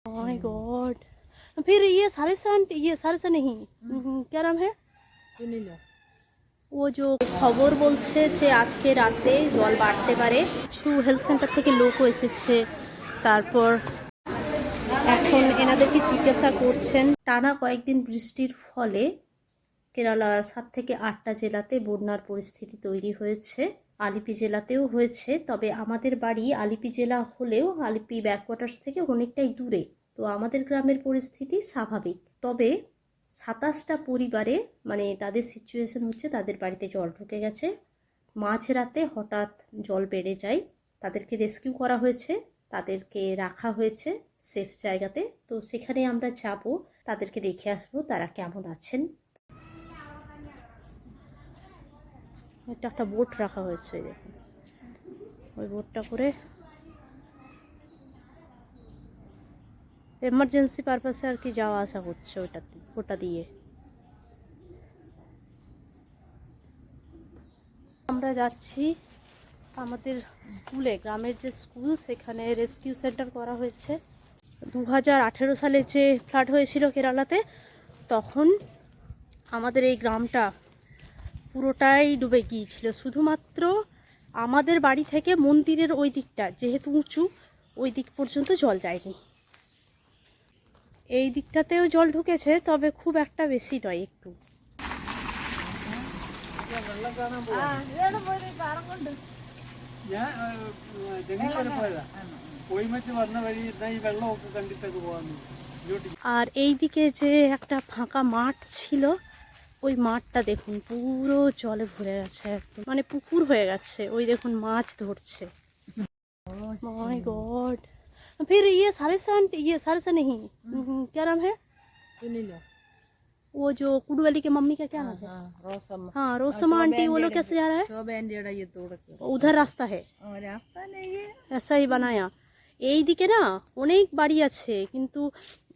My God. फिर ये सारिसा नहीं, क्या नाम है सुनील ও যে খবর বলছে যে আজকে রাতে জল বাড়তে পারে, কিছু হেলথ সেন্টার থেকে লোকও এসেছে। তারপর এখন এনাদেরকে জিজ্ঞাসা করছেন। টানা কয়েকদিন বৃষ্টির ফলে কেরালার 7 থেকে 8টা জেলাতে বন্যার পরিস্থিতি তৈরি হয়েছে। আলিপি জেলাতেও হয়েছে, তবে আমাদের বাড়ি আলিপি জেলা হলেও আলিপি ব্যাকওয়াটার্স থেকে অনেকটাই দূরে, তো আমাদের গ্রামের পরিস্থিতি স্বাভাবিক। তবে 27টা পরিবারে মানে তাদের সিচুয়েশন হচ্ছে তাদের বাড়িতে জল ঢুকে গেছে। মাঝরাতে হঠাৎ জল বেড়ে যায়, তাদেরকে রেস্কিউ করা হয়েছে, তাদেরকে রাখা হয়েছে সেফ জায়গাতে। তো সেখানে আমরা যাব, তাদেরকে দেখে আসবো তারা কেমন আছেন। একটা বোট রাখা হয়েছে, দেখুন ওই বোটটা করে এমার্জেন্সি পারপাসে আর কি যাওয়া আসা করছে ওটা দিয়ে। আমরা যাচ্ছি আমাদের স্কুলে, গ্রামের যে স্কুল সেখানে রেস্কিউ সেন্টার করা হয়েছে। 2018 সালে যে ফ্লাড হয়েছিল কেরালাতে, তখন আমাদের এই গ্রামটা পুরোটাই ডুবে গিয়েছিল। শুধুমাত্র আমাদের বাড়ি থেকে মন্দিরের ওই দিকটা যেহেতু উঁচু, ওই দিক পর্যন্ত জল যায়নি। এই দিকটাতেও জল ঢুকেছে, তবে খুব একটা বেশি নয়, একটু। আর এই দিকে যে একটা ফাঁকা মাঠ ছিল, ওই মাঠটা দেখুন পুরো জলে ভরে গেছে, একদম মানে পুকুর হয়ে গেছে। ওই দেখুন মাছ ধরছে। My God. फिर ये सारिसा नहीं, क्या नाम है सुनील वो जो कुडवाली के मम्मी का क्या नाम है? रोसम हाँ रोसमा आंटी, वो लोग कैसे जा रहा है? ये तोड़ उधर रास्ता है, रास्ता नहीं है ऐसा ही बनाया। এই দিকে না অনেক বাড়ি আছে, কিন্তু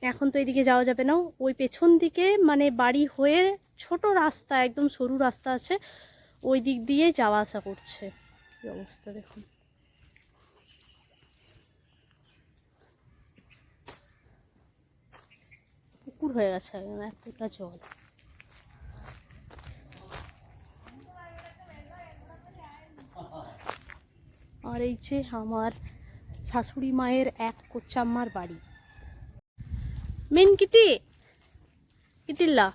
এখন তো এইদিকে যাওয়া যাবে না। ওই পেছন দিকে মানে বাড়ি হয়ে ছোট রাস্তা, একদম সরু রাস্তা আছে, ওই দিক দিয়ে যাওয়া আসা করছে। কি অবস্থা দেখুন। পুকুর হয়ে গেছে এতটা জল। আর এই যে আমার শাশুড়ি মায়ের এক কোচ্চাম্মার বাড়ি। মেন কিটি কিটিল্লা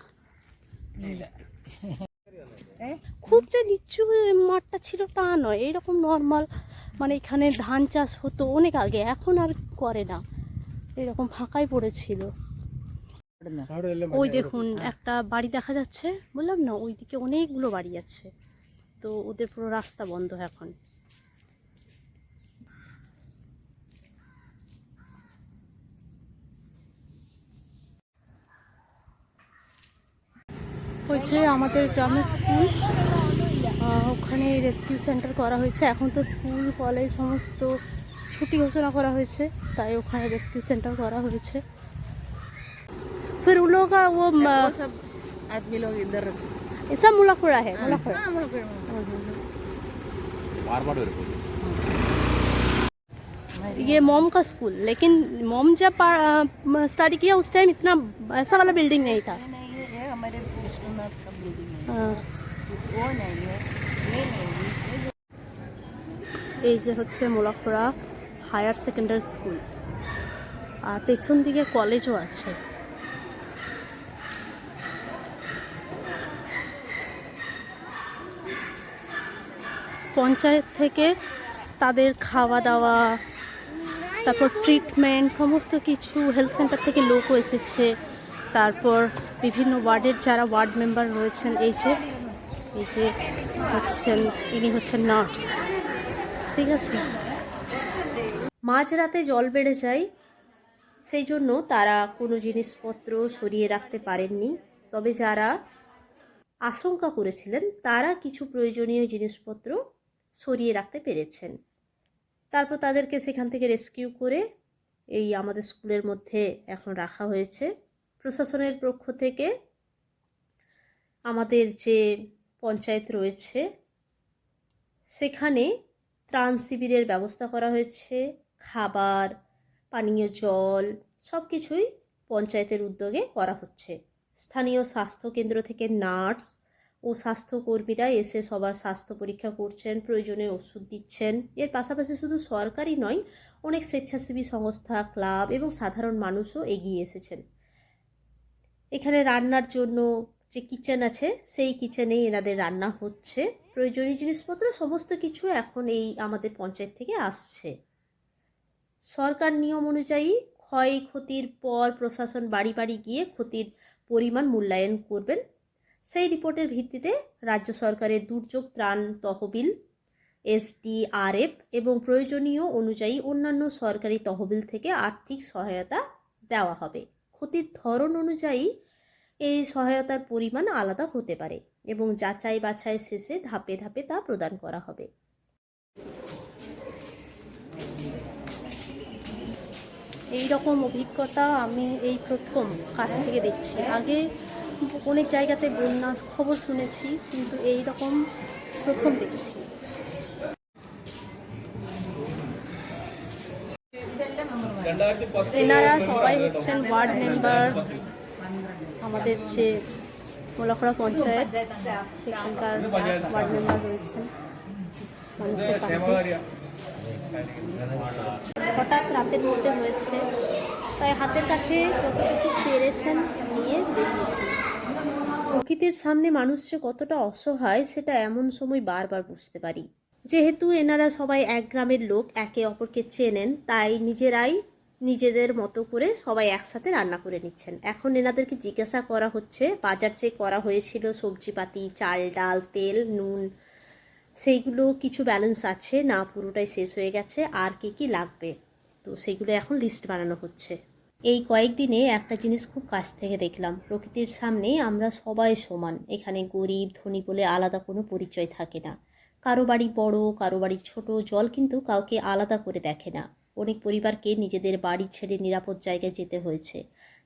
খুব যে নিচু মাঠটা ছিল তা নয়, এইরকম নর্মাল, মানে এখানে ধান চাষ হতো অনেক আগে, এখন আর করে না, এরকম ফাঁকাই পড়েছিল। ওই দেখুন একটা বাড়ি দেখা যাচ্ছে, বললাম না ওইদিকে অনেকগুলো বাড়ি আছে, তো ওদের পুরো রাস্তা বন্ধ এখন। ওই যে আমাদের গ্রামের স্কুল, ওখানে রেস্কিউ সেন্টার করা হয়েছে। এখন তো স্কুল কলেজ সমস্ত ছুটি ঘোষণা করা হয়েছে, তাই ওখানে রেস্কিউ সেন্টার করা হয়েছে। फिर उन लोगों का वो सब आदमी लोग इधर से सब मुलाफड़ा है, मुलाफड़ा। ये मॉम का स्कूल, लेकिन मॉम जब स्टडी किया उस टाइम इतना ऐसा वाला बिल्डिंग नहीं था। ये हमारे विष्णुनाथ का बिल्डिंग है, हाँ। वो नहीं है, ये नहीं है। এই যে হচ্ছে মোলাখড়া হায়ার সেকেন্ডারি স্কুল, আর পেছন দিকে কলেজও আছে। পঞ্চায়েত থেকে তাদের খাওয়া দাওয়া, তারপর ট্রিটমেন্ট সমস্ত কিছু, হেলথ সেন্টার থেকে লোকও এসেছে। তারপর বিভিন্ন ওয়ার্ডের যারা ওয়ার্ড মেম্বার রয়েছেন, এই যে হচ্ছেন, ইনি হচ্ছেন নার্স, ঠিক আছে। মাঝরাতে জল বেড়ে যায়, সেই জন্য তারা কোনো জিনিসপত্র সরিয়ে রাখতে পারেননি। তবে যারা আশঙ্কা করেছিলেন তারা কিছু প্রয়োজনীয় জিনিসপত্র সরিয়ে রাখতে পেরেছেন। তারপর তাদেরকে সেখান থেকে রেস্কিউ করে এই আমাদের স্কুলের মধ্যে এখন রাখা হয়েছে। প্রশাসনের পক্ষ থেকে আমাদের যে পঞ্চায়েত রয়েছে সেখানে ত্রাণ শিবিরের ব্যবস্থা করা হয়েছে, খাবার, পানীয় জল সব কিছুই পঞ্চায়েতের উদ্যোগে করা হচ্ছে। স্থানীয় স্বাস্থ্যকেন্দ্র থেকে নার্স ও স্বাস্থ্যকর্মীরা এসে সবার স্বাস্থ্য পরীক্ষা করছেন, প্রয়োজনে ওষুধ দিচ্ছেন। এর পাশাপাশি শুধু সরকারি নয়, অনেক স্বেচ্ছাসেবী সংস্থা, ক্লাব এবং সাধারণ মানুষও এগিয়ে এসেছেন। এখানে রান্নার জন্য যে কিচেন আছে সেই কিচেনেই এনাদের রান্না হচ্ছে। প্রয়োজনীয় জিনিসপত্র সমস্ত কিছু এখন এই আমাদের পঞ্চায়েত থেকে আসছে। সরকার নিয়ম অনুযায়ী ক্ষয়ক্ষতির পর প্রশাসন বাড়ি বাড়ি গিয়ে ক্ষতির পরিমাণ মূল্যায়ন করবেন। সেই রিপোর্টের ভিত্তিতে রাজ্য সরকারের দুর্যোগ ত্রাণ তহবিল, SDRF এবং প্রয়োজনীয় অনুযায়ী অন্যান্য সরকারি তহবিল থেকে আর্থিক সহায়তা দেওয়া হবে। ক্ষতির ধরন অনুযায়ী এই সহায়তার পরিমাণ আলাদা হতে পারে এবং যাচাই বাছাই শেষে ধাপে ধাপে তা প্রদান করা হবে। এই রকম অভিজ্ঞতা আমি এই প্রথম কাছ থেকে দেখছি। আগে অনেক জায়গাতে বন্যা খবর শুনেছি, কিন্তু এই রকম প্রথম দেখছি। এনারা সবাই হচ্ছেন ওয়ার্ড মেম্বার, আমাদের যে মোলাখড়া পঞ্চায়েত সেখানকার ওয়ার্ড মেম্বার রয়েছেন মানুষের পাশে। হঠাৎ রাতের মধ্যে হয়েছে, তাই হাতের কাছে যতটুকু পেরেছেন নিয়ে বেরিয়েছেন। প্রকৃতির সামনে মানুষ যে কতটা অসহায় সেটা এমন সময় বারবার বুঝতে পারি। যেহেতু এনারা সবাই এক গ্রামের লোক, একে অপরকে চেনেন, তাই নিজেরাই নিজেদের মতো করে সবাই একসাথে রান্না করে নিচ্ছেন। এখন এনাদেরকে জিজ্ঞাসা করা হচ্ছে বাজার যে করা হয়েছিল সবজিপাতি, চাল, ডাল, তেল, নুন, সেইগুলো কিছু ব্যালেন্স আছে না পুরোটাই শেষ হয়ে গেছে, আর কি কি লাগবে, তো সেইগুলো এখন লিস্ট বানানো হচ্ছে। এই কয়েকদিনে একটা জিনিস খুব কাছ থেকে দেখলাম, প্রকৃতির সামনে আমরা সবাই সমান। এখানে গরিব ধনী বলে আলাদা কোনো পরিচয় থাকে না। কারো বাড়ি বড়, কারো বাড়ি ছোট, জল কিন্তু কাউকে আলাদা করে দেখে না। অনেক পরিবারকে নিজেদের বাড়ি ছেড়ে নিরাপদ জায়গায় যেতে হয়েছে।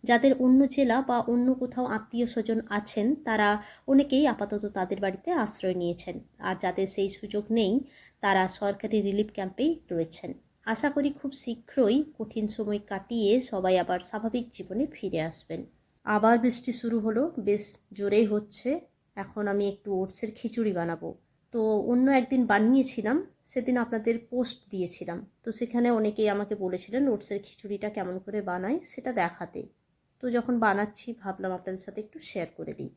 যাদের অন্য জেলা বা অন্য কোথাও আত্মীয় স্বজন আছেন তারা অনেকেই আপাতত তাদের বাড়িতে আশ্রয় নিয়েছেন, আর যাদের সেই সুযোগ নেই তারা সরকারি রিলিফ ক্যাম্পেই রয়েছেন। আশা করি খুব শীঘ্রই কঠিন সময় কাটিয়ে সবাই আবার স্বাভাবিক জীবনে ফিরে আসবেন। আবার বৃষ্টি শুরু হলো, বেশ জোরেই হচ্ছে। এখন আমি একটু ওটসের খিচুড়ি বানাবো। তো অন্য একদিন বানিয়েছিলাম, সেদিন আপনাদের পোস্ট দিয়েছিলাম, তো সেখানে অনেকেই আমাকে বলেছিলেন ওটসের খিচুড়িটা কেমন করে বানাই সেটা দেখাতে। তো যখন বানাচ্ছি ভাবলাম আপনাদের সাথে একটু শেয়ার করে দিই।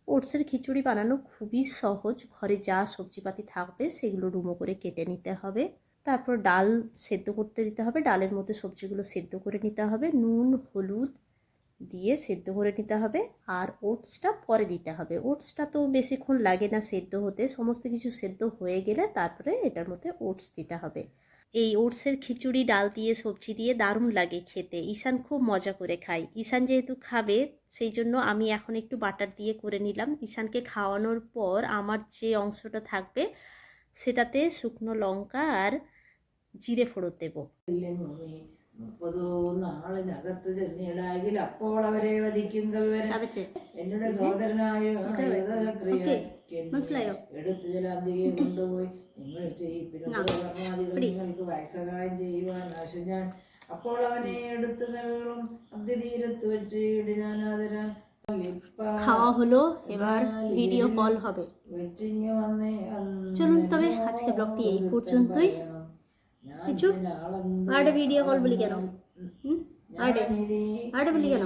ওটসের খিচুড়ি বানানো খুবই সহজ। ঘরে যা সবজিপাতি থাকবে সেগুলো ডুমো করে কেটে নিতে হবে, তারপর ডাল সেদ্ধ করতে দিতে হবে, ডালের মধ্যে সবজিগুলো সেদ্ধ করে নিতে হবে, নুন হলুদ দিয়ে সেদ্ধ করে নিতে হবে, আর ওটসটা পরে দিতে হবে। ওটসটা তো বেশিক্ষণ লাগে না সেদ্ধ হতে, সমস্ত কিছু সেদ্ধ হয়ে গেলে তারপরে এটার মধ্যে ওটস দিতে হবে। এই ওটসের খিচুড়ি ডাল দিয়ে সবজি দিয়ে দারুণ লাগে খেতে। ঈশান খুব মজা করে খায়। ঈশান যেহেতু খাবে সেই জন্য আমি এখন একটু বাটার দিয়ে করে নিলাম। ঈশানকে খাওয়ানোর পর আমার যে অংশটা থাকবে সেটাতে শুকনো লঙ্কা আর জিরে ফোড়ন দেবো। 30 നാളിനകത്തു ചെന്നിടാകിൽ അപ്പോൾ അവരെ വധിക്കുങ്കൽ വരെ എന്നോട് സോദരനായ എടുത്തു ജലാന്തികയെ കൊണ്ടുപോയി നിങ്ങൾ നിങ്ങൾക്ക് വാക്സഹായം ചെയ്യുവാൻ ആശ ഞാൻ അപ്പോൾ അവനെ എടുത്തു നകളും അബ്ദീരത്ത് വെച്ച് ഇടിനാനാദരാൻ খাওয়া হলো, এবার ভিডিও কল হবে। চলুন তবে আজকে ব্লগটি এই পর্যন্তই। কিছু আরে ভিডিও কল বলি কেন, আরে বলি কেন,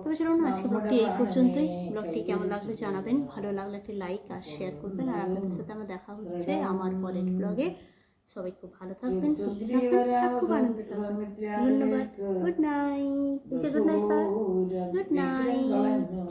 তবে চলুন আজকে ব্লগটি এই পর্যন্তই। ব্লগটি কেমন লাগলো জানাবেন, ভালো লাগলে একটি লাইক আর শেয়ার করবেন। আর আপনাদের সাথে আমার দেখা হচ্ছে আমার পরের ব্লগে। সবাই খুব ভালো থাকবেন, সুস্থ থাকবেন, খুব আনন্দ থাকবেন। ধন্যবাদ। Good night. Good night.